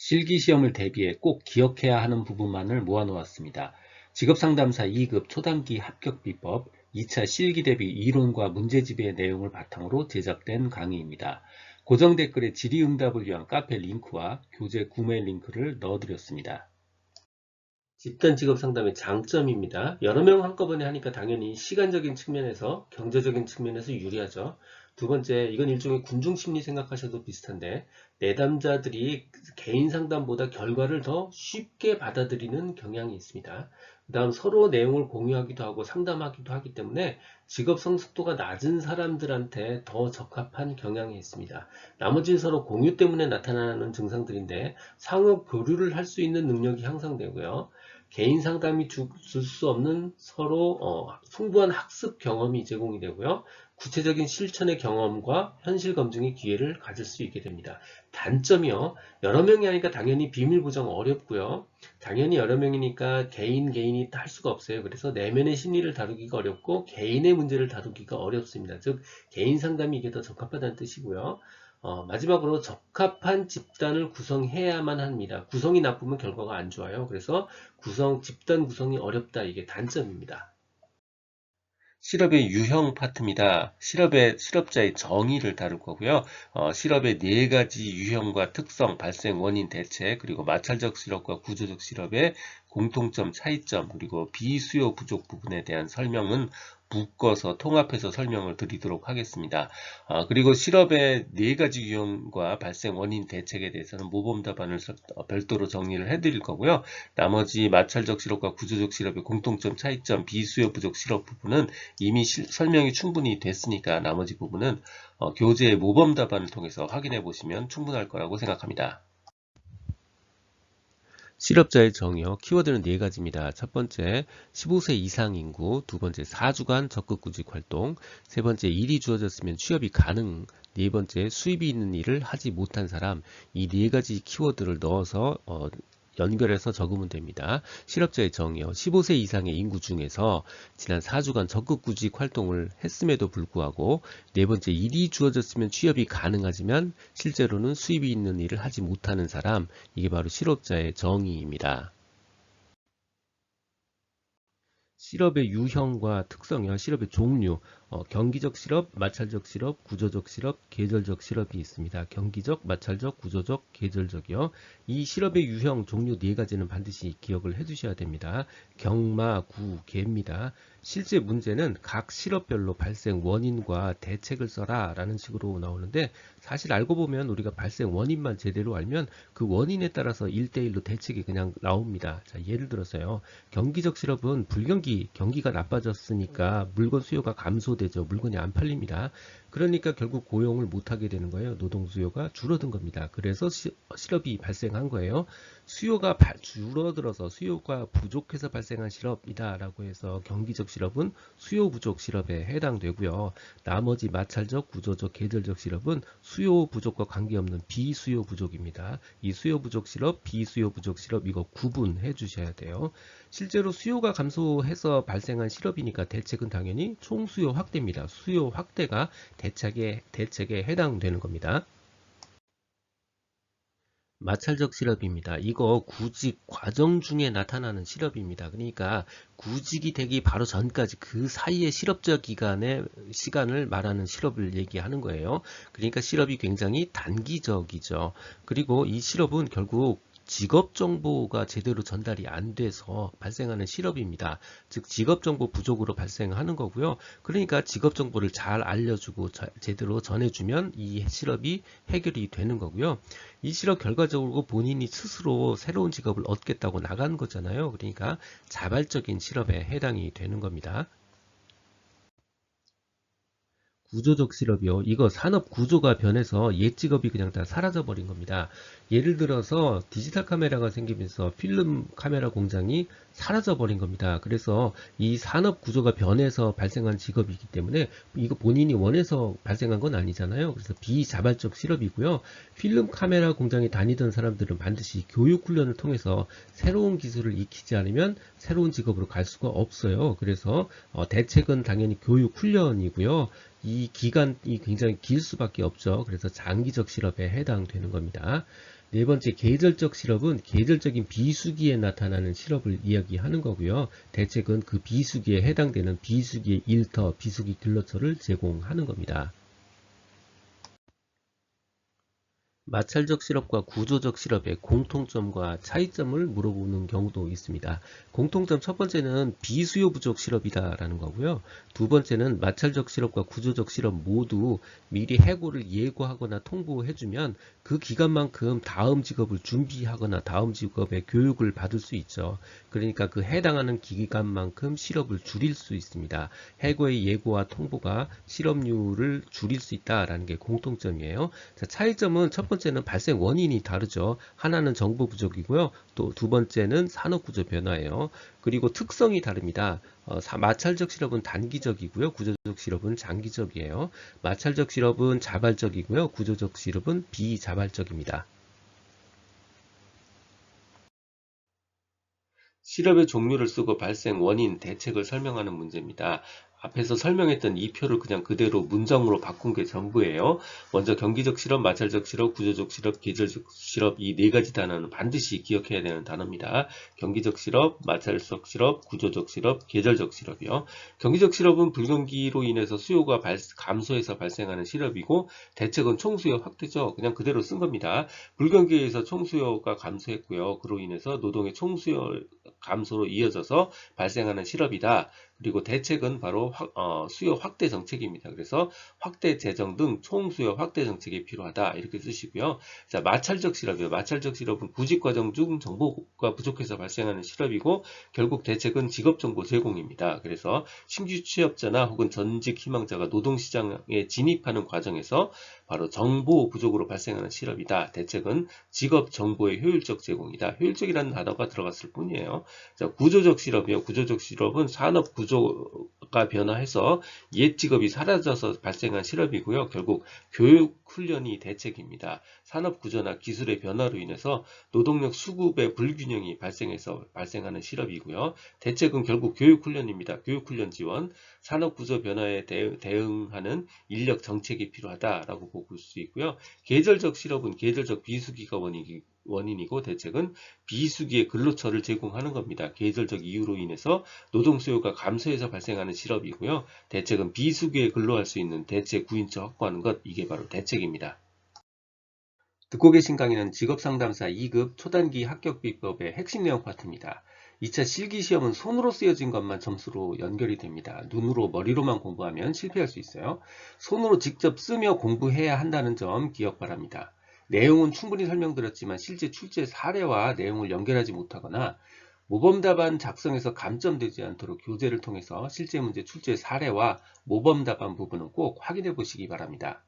실기시험을 대비해 꼭 기억해야 하는 부분만을 모아놓았습니다. 직업상담사 2급 초단기 합격비법 2차 실기대비 이론과 문제집의 내용을 바탕으로 제작된 강의입니다. 고정 댓글에 질의응답을 위한 카페 링크와 교재 구매 링크를 넣어드렸습니다. 집단 직업 상담의 장점입니다. 여러 명 한꺼번에 하니까 당연히 시간적인 측면에서 경제적인 측면에서 유리하죠. 두 번째, 이건 일종의 군중 심리 생각하셔도 비슷한데 내담자들이 개인 상담보다 결과를 더 쉽게 받아들이는 경향이 있습니다. 그 다음 서로 내용을 공유하기도 하고 상담하기도 하기 때문에 직업 성숙도가 낮은 사람들한테 더 적합한 경향이 있습니다. 나머지는 서로 공유 때문에 나타나는 증상들인데 상호 교류를 할 수 있는 능력이 향상되고요. 개인 상담이 줄 수 없는 서로 풍부한 학습 경험이 제공이 되고요. 구체적인 실천의 경험과 현실 검증의 기회를 가질 수 있게 됩니다. 단점이요. 여러 명이 하니까 당연히 비밀 보장 어렵고요. 당연히 여러 명이니까 개인이 할 수가 없어요. 그래서 내면의 심리를 다루기가 어렵고 개인의 문제를 다루기가 어렵습니다. 즉 개인 상담이 이게 더 적합하다는 뜻이고요. 마지막으로 적합한 집단을 구성해야만 합니다. 구성이 나쁘면 결과가 안 좋아요. 그래서 집단 구성이 어렵다. 이게 단점입니다. 실업의 유형 파트입니다. 실업자의 정의를 다룰 거고요. 실업의 네 가지 유형과 특성, 발생 원인, 대체, 그리고 마찰적 실업과 구조적 실업의 공통점, 차이점, 그리고 비수요 부족 부분에 대한 설명은 묶어서 통합해서 설명을 드리도록 하겠습니다. 그리고 실업의 네 가지 유형과 발생 원인, 대책에 대해서는 모범 답안을 별도로 정리를 해드릴 거고요. 나머지 마찰적 실업과 구조적 실업의 공통점, 차이점, 비수요 부족 실업 부분은 이미 설명이 충분히 됐으니까 나머지 부분은 교재의 모범 답안을 통해서 확인해 보시면 충분할 거라고 생각합니다. 실업자의 정의요. 키워드는 네 가지입니다. 첫 번째, 15세 이상 인구, 두 번째, 4주간 적극 구직 활동, 세 번째, 일이 주어졌으면 취업이 가능, 네 번째, 수입이 있는 일을 하지 못한 사람, 이 네 가지 키워드를 넣어서 연결해서 적으면 됩니다. 실업자의 정의요. 15세 이상의 인구 중에서 지난 4주간 적극 구직 활동을 했음에도 불구하고 네 번째 일이 주어졌으면 취업이 가능하지만 실제로는 수입이 있는 일을 하지 못하는 사람, 이게 바로 실업자의 정의입니다. 실업의 유형과 특성이요. 실업의 종류, 경기적 실업, 마찰적 실업, 구조적 실업, 계절적 실업이 있습니다. 경기적, 마찰적, 구조적, 계절적이요. 이 실업의 유형, 종류 네 가지는 반드시 기억을 해두셔야 됩니다. 경마, 구, 계입니다. 실제 문제는 각 실업별로 발생 원인과 대책을 써라 라는 식으로 나오는데 사실 알고 보면 우리가 발생 원인만 제대로 알면 그 원인에 따라서 1대1로 대책이 그냥 나옵니다. 자, 예를 들어서요. 경기적 실업은 경기가 나빠졌으니까 물건 수요가 감소되죠. 물건이 안 팔립니다. 그러니까 결국 고용을 못하게 되는 거예요. 노동 수요가 줄어든 겁니다. 그래서 실업이 발생한 거예요. 수요가 줄어들어서 수요가 부족해서 발생한 실업이다 라고 해서 경기적 실업은 수요 부족 실업에 해당되고요. 나머지 마찰적, 구조적, 계절적 실업은 수요 부족과 관계없는 비수요 부족입니다. 이 수요 부족 실업, 비수요 부족 실업 이거 구분해 주셔야 돼요. 실제로 수요가 감소해서 발생한 실업이니까 대책은 당연히 총수요 확대입니다. 수요 확대가 대책에 해당되는 겁니다. 마찰적 실업입니다. 이거 구직 과정 중에 나타나는 실업입니다. 그러니까 구직이 되기 바로 전까지 그 사이의 실업적 기간의 시간을 말하는 실업을 얘기하는 거예요. 그러니까 실업이 굉장히 단기적이죠. 그리고 이 실업은 결국 직업 정보가 제대로 전달이 안 돼서 발생하는 실업입니다. 즉 직업 정보 부족으로 발생하는 거고요. 그러니까 직업 정보를 잘 알려주고 제대로 전해주면 이 실업이 해결이 되는 거고요. 이 실업 결과적으로 본인이 스스로 새로운 직업을 얻겠다고 나간 거잖아요. 그러니까 자발적인 실업에 해당이 되는 겁니다. 구조적 실업이요. 이거 산업 구조가 변해서 옛 직업이 그냥 다 사라져 버린 겁니다. 예를 들어서 디지털 카메라가 생기면서 필름 카메라 공장이 사라져 버린 겁니다. 그래서 이 산업 구조가 변해서 발생한 직업이기 때문에 이거 본인이 원해서 발생한 건 아니잖아요. 그래서 비자발적 실업이고요. 필름 카메라 공장에 다니던 사람들은 반드시 교육 훈련을 통해서 새로운 기술을 익히지 않으면 새로운 직업으로 갈 수가 없어요. 그래서 대책은 당연히 교육 훈련이고요. 이 기간이 굉장히 길 수밖에 없죠. 그래서 장기적 실업에 해당되는 겁니다. 네 번째 계절적 실업은 계절적인 비수기에 나타나는 실업을 이야기하는 거고요. 대책은 그 비수기에 해당되는 비수기의 일터, 비수기 근로처를 제공하는 겁니다. 마찰적 실업과 구조적 실업의 공통점과 차이점을 물어보는 경우도 있습니다. 공통점 첫 번째는 비수요 부족 실업이다라는 거고요. 두 번째는 마찰적 실업과 구조적 실업 모두 미리 해고를 예고하거나 통보해주면 그 기간만큼 다음 직업을 준비하거나 다음 직업의 교육을 받을 수 있죠. 그러니까 그 해당하는 기간만큼 실업을 줄일 수 있습니다. 해고의 예고와 통보가 실업률을 줄일 수 있다라는 게 공통점이에요. 자, 차이점은 첫 번째는 발생 원인이 다르죠. 하나는 정보 부족이고요. 또 두 번째는 산업 구조 변화예요. 그리고 특성이 다릅니다. 마찰적 실업은 단기적이고요. 구조적 실업은 장기적이에요. 마찰적 실업은 자발적이고요. 구조적 실업은 비자발적입니다. 실업의 종류를 쓰고 발생 원인, 대책을 설명하는 문제입니다. 앞에서 설명했던 이 표를 그냥 그대로 문장으로 바꾼 게 전부예요. 먼저 경기적 실업, 마찰적 실업, 구조적 실업, 계절적 실업 이 네 가지 단어는 반드시 기억해야 되는 단어입니다. 경기적 실업, 마찰적 실업, 구조적 실업, 계절적 실업이요. 경기적 실업은 불경기로 인해서 수요가 감소해서 발생하는 실업이고 대책은 총수요 확대죠. 그냥 그대로 쓴 겁니다. 불경기에서 총수요가 감소했고요. 그로 인해서 노동의 총수요 감소로 이어져서 발생하는 실업이다. 그리고 대책은 바로 수요 확대 정책입니다. 그래서 확대 재정 등 총수요 확대 정책이 필요하다. 이렇게 쓰시고요. 자, 마찰적 실업이요. 마찰적 실업은 구직 과정 중 정보가 부족해서 발생하는 실업이고 결국 대책은 직업 정보 제공입니다. 그래서 신규 취업자나 혹은 전직 희망자가 노동시장에 진입하는 과정에서 바로 정보 부족으로 발생하는 실업이다. 대책은 직업 정보의 효율적 제공이다. 효율적이라는 단어가 들어갔을 뿐이에요. 자, 구조적 실업이요. 구조적 실업은 산업 구조가 변화해서 옛 직업이 사라져서 발생한 실업이고요. 결국 교육 훈련이 대책입니다. 산업 구조나 기술의 변화로 인해서 노동력 수급의 불균형이 발생해서 발생하는 실업이고요. 대책은 결국 교육 훈련입니다. 교육 훈련 지원, 산업 구조 변화에 대응하는 인력 정책이 필요하다라고 볼 수 있고요. 계절적 실업은 계절적 비수기가 원인이고 대책은 비수기의 근로처를 제공하는 겁니다. 계절적 이유로 인해서 노동 수요가 감소해서 발생하는 실업이고요. 대책은 비수기에 근로할 수 있는 대체 구인처 확보하는 것, 이게 바로 대책입니다. 듣고 계신 강의는 직업상담사 2급 초단기 합격비법의 핵심 내용 파트입니다. 2차 실기시험은 손으로 쓰여진 것만 점수로 연결이 됩니다. 눈으로 머리로만 공부하면 실패할 수 있어요. 손으로 직접 쓰며 공부해야 한다는 점 기억 바랍니다. 내용은 충분히 설명드렸지만 실제 출제 사례와 내용을 연결하지 못하거나 모범답안 작성에서 감점되지 않도록 교재를 통해서 실제 문제 출제 사례와 모범답안 부분은 꼭 확인해 보시기 바랍니다.